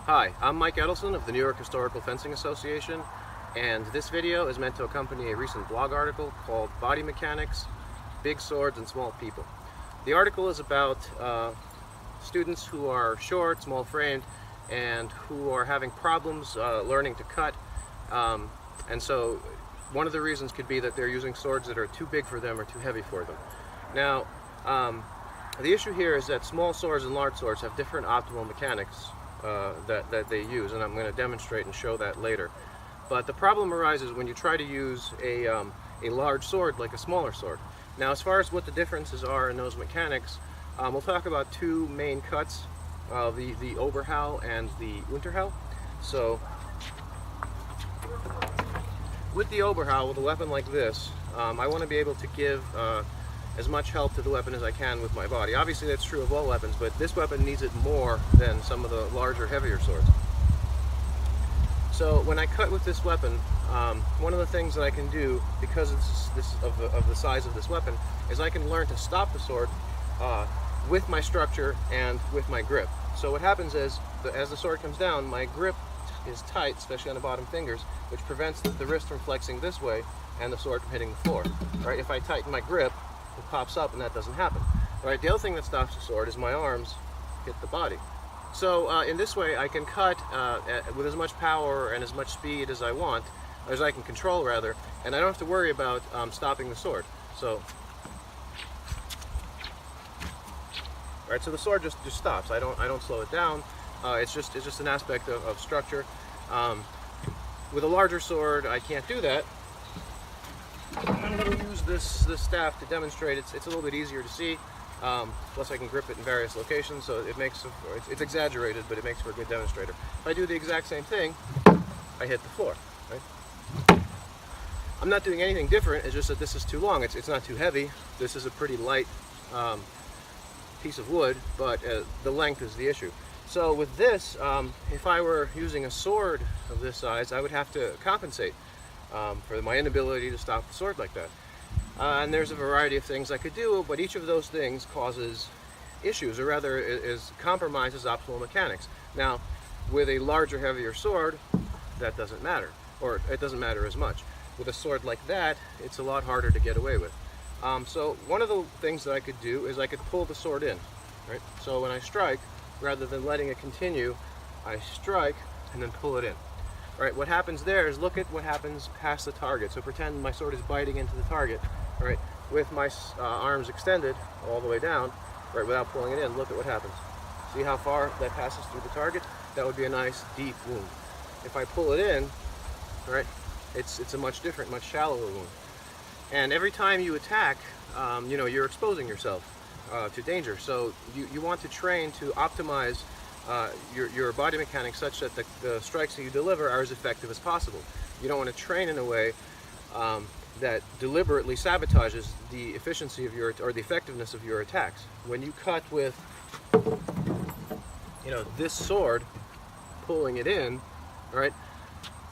Hi, I'm Mike Edelson of the New York Historical Fencing Association, and this video is meant to accompany a recent blog article called Body Mechanics, Big Swords and Small People. The article is about students who are short, small-framed, and who are having problems learning to cut. And so one of the reasons could be that they're using swords that are too big for them or too heavy for them. Now, the issue here is that small swords and large swords have different optimal mechanics that they use, and I'm going to demonstrate and show that later. But the problem arises when you try to use a large sword like a smaller sword. Now, as far as what the differences are in those mechanics, we'll talk about two main cuts, the Oberhau and the Unterhau. So, with the Oberhau, with a weapon like this, I want to be able to give as much help to the weapon as I can with my body. Obviously that's true of all weapons, but this weapon needs it more than some of the larger, heavier swords. So when I cut with this weapon, one of the things that I can do, because of the size of this weapon, is I can learn to stop the sword with my structure and with my grip. So what happens is, as the sword comes down, my grip is tight, especially on the bottom fingers, which prevents the wrist from flexing this way and the sword from hitting the floor. Right? If I tighten my grip, it pops up, and that doesn't happen. Right? The other thing that stops the sword is my arms hit the body. So in this way, I can cut with as much power and as much speed as I want, as I can control rather, and I don't have to worry about stopping the sword. So, right? So the sword just stops. I don't slow it down. It's just an aspect of structure. With a larger sword, I can't do that. I'm going to use this staff to demonstrate. It's a little bit easier to see. Plus I can grip it in various locations, so it's exaggerated, but it makes for a good demonstrator. If I do the exact same thing, I hit the floor. Right? I'm not doing anything different. It's just that this is too long. It's not too heavy. This is a pretty light piece of wood, but the length is the issue. So with this, if I were using a sword of this size, I would have to compensate for my inability to stop the sword like that. And there's a variety of things I could do, but each of those things causes issues, or rather compromises optimal mechanics. Now, with a larger, heavier sword, that doesn't matter, or it doesn't matter as much. With a sword like that, it's a lot harder to get away with. So one of the things that I could do is I could pull the sword in. Right? So when I strike, rather than letting it continue, I strike and then pull it in. Right, what happens there is, look at what happens past the target. So pretend my sword is biting into the target, right? With my arms extended all the way down, right, without pulling it in, look at what happens. See how far that passes through the target? That would be a nice deep wound. If I pull it in, right, it's a much different, much shallower wound. And every time you attack, you're exposing yourself to danger. So you want to train to optimize your body mechanics such that the strikes that you deliver are as effective as possible. You don't want to train in a way that deliberately sabotages the efficiency of or the effectiveness of your attacks. When you cut with, this sword, pulling it in, right?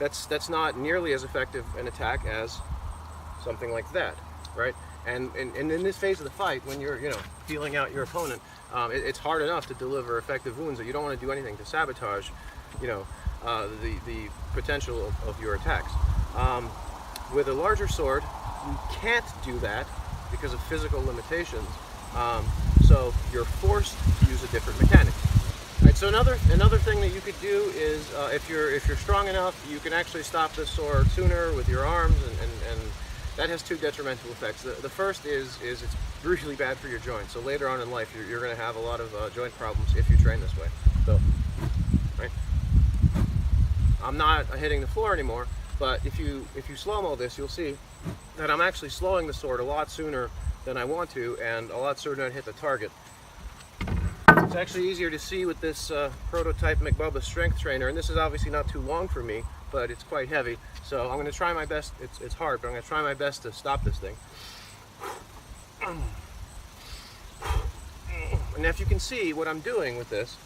That's not nearly as effective an attack as something like that, right? And in this phase of the fight, when you're feeling out your opponent, it's hard enough to deliver effective wounds that you don't want to do anything to sabotage, the potential of your attacks. With a larger sword, you can't do that because of physical limitations. So you're forced to use a different mechanic. Right, so another thing that you could do is, if you're strong enough, you can actually stop the sword sooner with your arms, and that has two detrimental effects. The first is it's really bad for your joints. So later on in life, you're going to have a lot of joint problems if you train this way. So, right? I'm not hitting the floor anymore, but if you slow-mo this, you'll see that I'm actually slowing the sword a lot sooner than I want to, and a lot sooner than I hit the target. It's actually easier to see with this prototype McBubba strength trainer, and this is obviously not too long for me, but it's quite heavy. So I'm going to try my best. It's hard, but I'm going to try my best to stop this thing. And if you can see, what I'm doing with this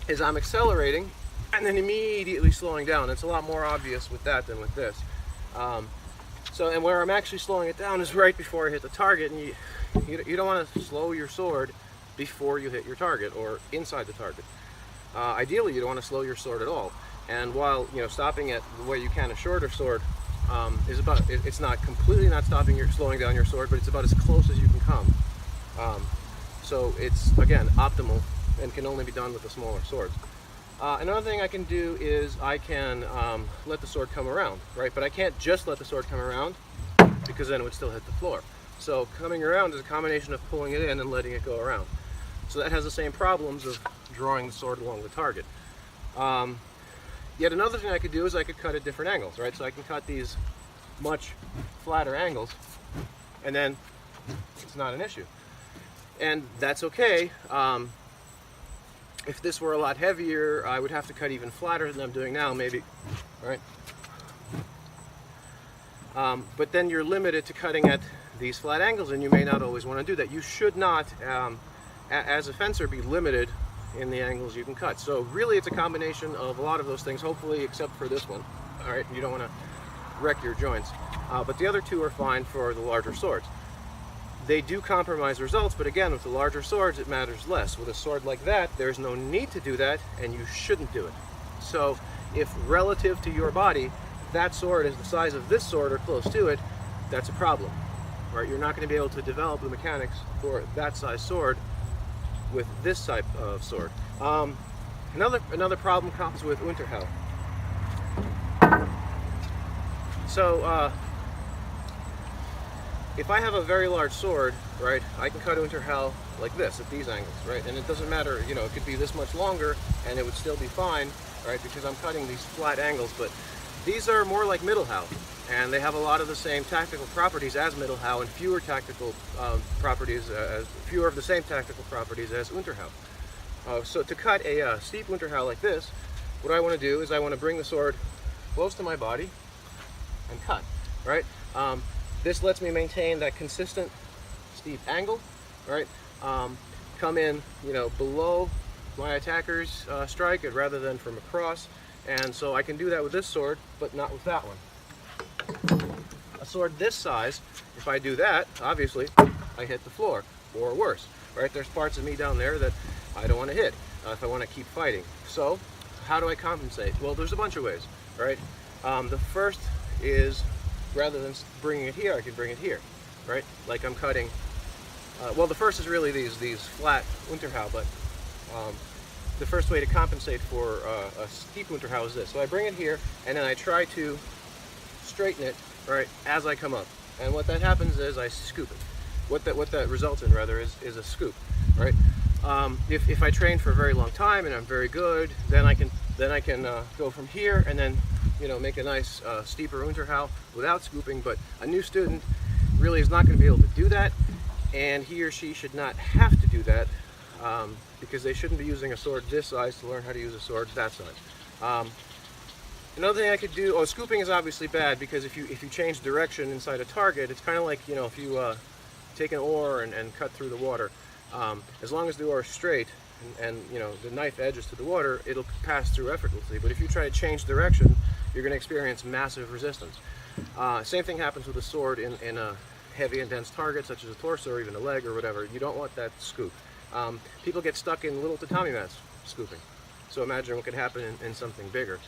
is I'm accelerating and then immediately slowing down. It's a lot more obvious with that than with this. And where I'm actually slowing it down is right before I hit the target, and you don't want to slow your sword before you hit your target or inside the target. Ideally, you don't want to slow your sword at all. And while stopping it the way you can a shorter sword it's not completely not slowing down your sword, but it's about as close as you can come. So it's again optimal and can only be done with the smaller swords. Another thing I can do is I can let the sword come around, right? But I can't just let the sword come around because then it would still hit the floor. So coming around is a combination of pulling it in and letting it go around. So that has the same problems of drawing the sword along the target. Yet another thing I could do is I could cut at different angles, right? So I can cut these much flatter angles, and then it's not an issue. And that's okay. If this were a lot heavier, I would have to cut even flatter than I'm doing now, maybe, right? But then you're limited to cutting at these flat angles, and you may not always want to do that. You should not, as a fencer, be limited in the angles you can cut. So really it's a combination of a lot of those things, hopefully except for this one. All right, you don't want to wreck your joints. But the other two are fine for the larger swords. They do compromise results, but again, with the larger swords, it matters less. With a sword like that, there's no need to do that, and you shouldn't do it. So if relative to your body, that sword is the size of this sword or close to it, that's a problem. Right? You're not going to be able to develop the mechanics for that size sword with this type of sword. Another problem comes with Unterhau. So if I have a very large sword, right, I can cut Unterhau like this at these angles, right? And it doesn't matter, it could be this much longer and it would still be fine, right? Because I'm cutting these flat angles, but these are more like Mittelhau, and they have a lot of the same tactical properties as Mittelhau and fewer tactical fewer of the same tactical properties as Unterhau. So to cut a steep Unterhau like this, what I want to do is I want to bring the sword close to my body and cut, right? This lets me maintain that consistent steep angle, right? Come in, below my attacker's strike rather than from across. And so I can do that with this sword, but not with that one. A sword this size, if I do that, obviously, I hit the floor, or worse, right? There's parts of me down there that I don't want to hit if I want to keep fighting. So how do I compensate? Well, there's a bunch of ways, right? The first is, rather than bringing it here, I can bring it here, right? Like I'm cutting, well, the first is really these flat Unterhau, but the first way to compensate for a steep Unterhau is this. So I bring it here, and then I try to straighten it, right, as I come up. And what that happens is I scoop it. What that results in, rather, is a scoop, right? If I train for a very long time and I'm very good, then I can go from here and then make a nice steeper Unterhau without scooping. But a new student really is not going to be able to do that, and he or she should not have to do that. Because they shouldn't be using a sword this size to learn how to use a sword that size. Another thing I could do, scooping is obviously bad, because if you change direction inside a target, it's kind of like, if you take an oar and cut through the water. As long as the oar is straight and the knife edges to the water, it'll pass through effortlessly. But if you try to change direction, you're going to experience massive resistance. Same thing happens with a sword in a heavy and dense target, such as a torso or even a leg or whatever. You don't want that scoop. People get stuck in little tatami mats scooping. So imagine what could happen in something bigger.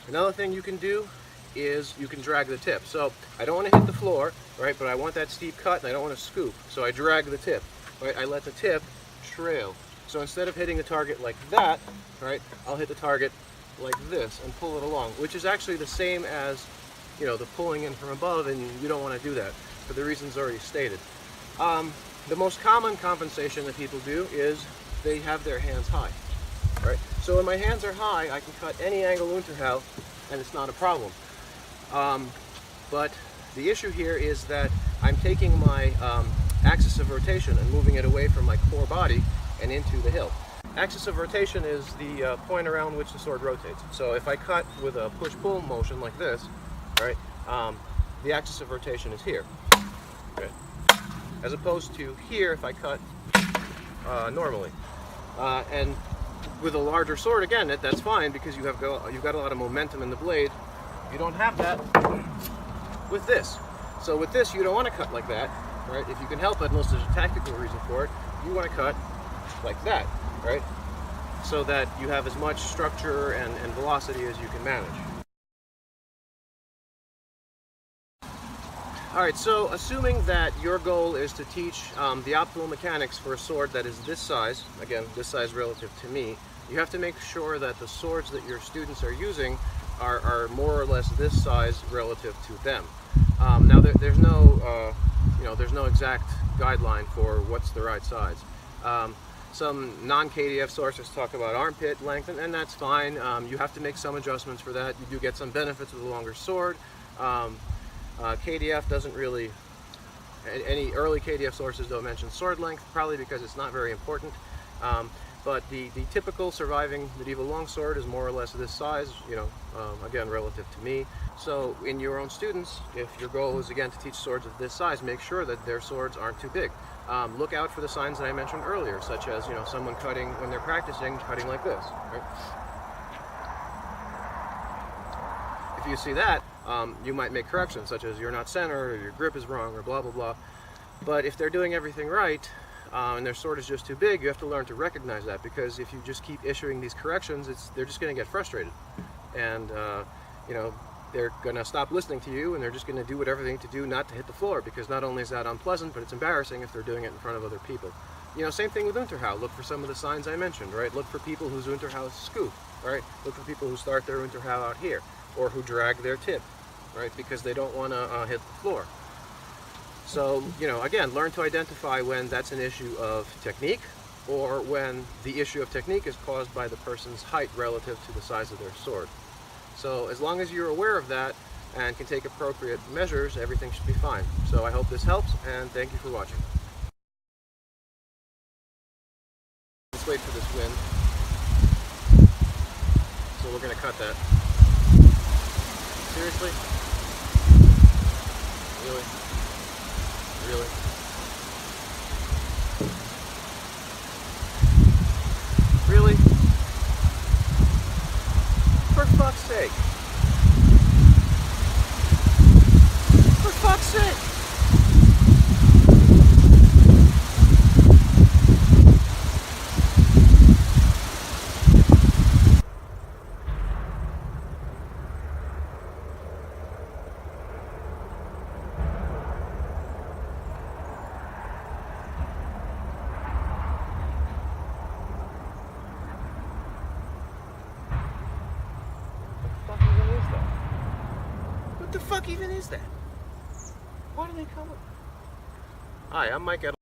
Another thing you can do is you can drag the tip. So I don't want to hit the floor, right? But I want that steep cut and I don't want to scoop. So I drag the tip, right? I let the tip trail. So instead of hitting the target like that, right, I'll hit the target like this and pull it along, which is actually the same as, the pulling in from above, and you don't want to do that for the reasons already stated. The most common compensation that people do is they have their hands high, right? So when my hands are high, I can cut any angle Unterhau, and it's not a problem. But the issue here is that I'm taking my axis of rotation and moving it away from my core body and into the hilt. Axis of rotation is the point around which the sword rotates. So if I cut with a push-pull motion like this, right, the axis of rotation is here. Okay. As opposed to here if I cut normally. And with a larger sword, again, that's fine because you've got a lot of momentum in the blade. You don't have that with this. So with this, you don't want to cut like that, right? If you can help it, unless there's a tactical reason for it, you want to cut like that, right? So that you have as much structure and velocity as you can manage. Alright, so assuming that your goal is to teach the optimal mechanics for a sword that is this size, again, this size relative to me, you have to make sure that the swords that your students are using are more or less this size relative to them. Now, there's no, there's no exact guideline for what's the right size. Some non-KDF sources talk about armpit length, and that's fine. You have to make some adjustments for that. You do get some benefits with a longer sword. KDF doesn't really, any early KDF sources don't mention sword length, probably because it's not very important. But the typical surviving medieval longsword is more or less this size, again, relative to me. So in your own students, if your goal is again to teach swords of this size, make sure that their swords aren't too big. Look out for the signs that I mentioned earlier, such as someone cutting, when they're practicing, cutting like this. Right? If you see that, you might make corrections, such as you're not centered, or your grip is wrong, or blah blah blah. But if they're doing everything right, and their sword is just too big, you have to learn to recognize that, because if you just keep issuing these corrections, they're just going to get frustrated, and they're going to stop listening to you, and they're just going to do whatever they need to do not to hit the floor, because not only is that unpleasant, but it's embarrassing if they're doing it in front of other people. Same thing with Unterhau. Look for some of the signs I mentioned, right? Look for people whose Unterhau is scoop, right? Look for people who start their Unterhau out here, or who drag their tip, right? Because they don't want to hit the floor. So, again, learn to identify when that's an issue of technique, or when the issue of technique is caused by the person's height relative to the size of their sword. So as long as you're aware of that and can take appropriate measures, everything should be fine. So I hope this helps, and thank you for watching. Let's wait for this wind. So we're going to cut that. Seriously? Really? Really? Really? For fuck's sake. For fuck's sake. What the fuck even is that? Why do they come up? Hi, I'm Mike.